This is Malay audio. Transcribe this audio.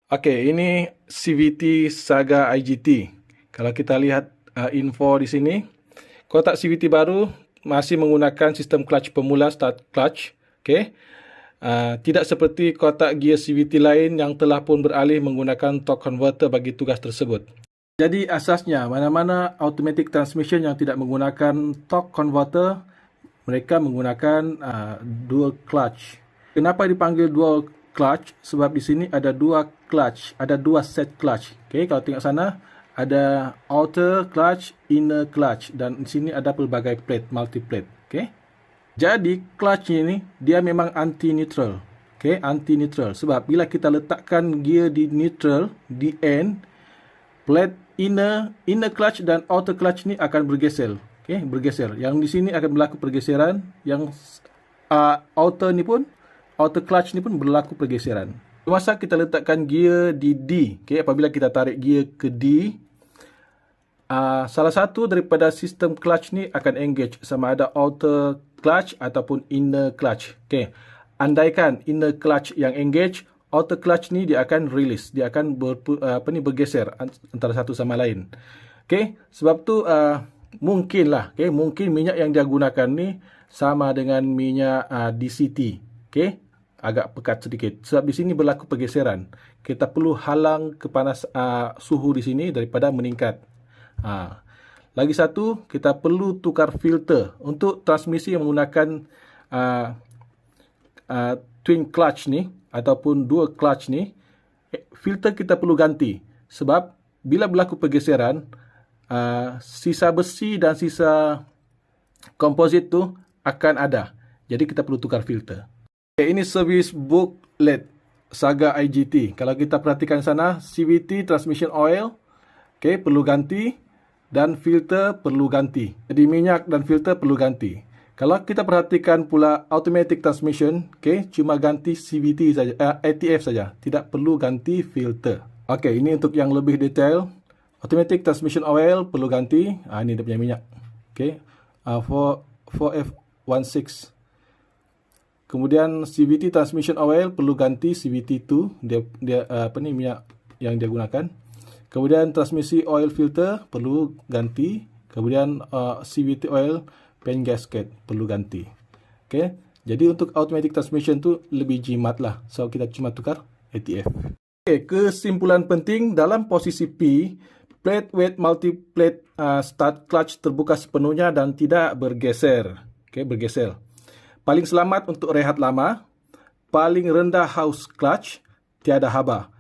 Okey, ini CVT Saga IGT. Kalau kita lihat info di sini, kotak CVT baru masih menggunakan sistem clutch pemula start clutch. Okey. Tidak seperti kotak gear CVT lain yang telah pun beralih menggunakan torque converter bagi tugas tersebut. Jadi asasnya, mana-mana automatic transmission yang tidak menggunakan torque converter, mereka menggunakan dual clutch. Kenapa dipanggil dual clutch? Sebab di sini ada dua clutch, ada dua set clutch. Okey, kalau tengok sana ada outer clutch, inner clutch, dan di sini ada pelbagai plate, multi plate. Okey. Jadi clutch ini dia memang anti neutral. Okey, anti neutral sebab bila kita letakkan gear di neutral di end, plate inner clutch dan outer clutch ni akan bergeser. Okey, bergeser. Yang di sini akan berlaku pergeseran, yang outer clutch ni pun berlaku pergeseran. Masa kita letakkan gear di D, okay, apabila kita tarik gear ke D, salah satu daripada sistem clutch ni akan engage, sama ada outer clutch ataupun inner clutch. Okay. Andaikan inner clutch yang engage, outer clutch ni dia akan release, dia akan bergeser antara satu sama lain. Okay. Sebab tu mungkinlah, okay, mungkin minyak yang dia gunakan ni sama dengan minyak DCT. Okay. Agak pekat sedikit. Sebab di sini berlaku pergeseran. Kita perlu halang suhu di sini daripada meningkat. Lagi satu, kita perlu tukar filter. Untuk transmisi yang menggunakan twin clutch ni, ataupun dual clutch ni, filter kita perlu ganti. Sebab bila berlaku pergeseran, sisa besi dan sisa komposit tu akan ada. Jadi kita perlu tukar filter. Ini service booklet Saga IGT. Kalau kita perhatikan sana, CVT transmission oil, okay, perlu ganti, dan filter perlu ganti. Jadi minyak dan filter perlu ganti. Kalau kita perhatikan pula automatic transmission, okay, cuma ganti CVT saja, ATF saja, tidak perlu ganti filter. Okay, ini untuk yang lebih detail. Automatic transmission oil perlu ganti. Ini dia punya minyak. Okay, 4F16. Kemudian CVT transmission oil perlu ganti CVT2, dia minyak yang dia gunakan. Kemudian transmisi oil filter perlu ganti. Kemudian CVT oil pan gasket perlu ganti. Okey. Jadi untuk automatic transmission tu lebih jimat lah. So kita cuma tukar ATF. Okey, kesimpulan penting dalam posisi P, plate weight multi plate start clutch terbuka sepenuhnya dan tidak bergeser. Okey, bergeser. Paling selamat untuk rehat lama, paling rendah house clutch, tiada haba.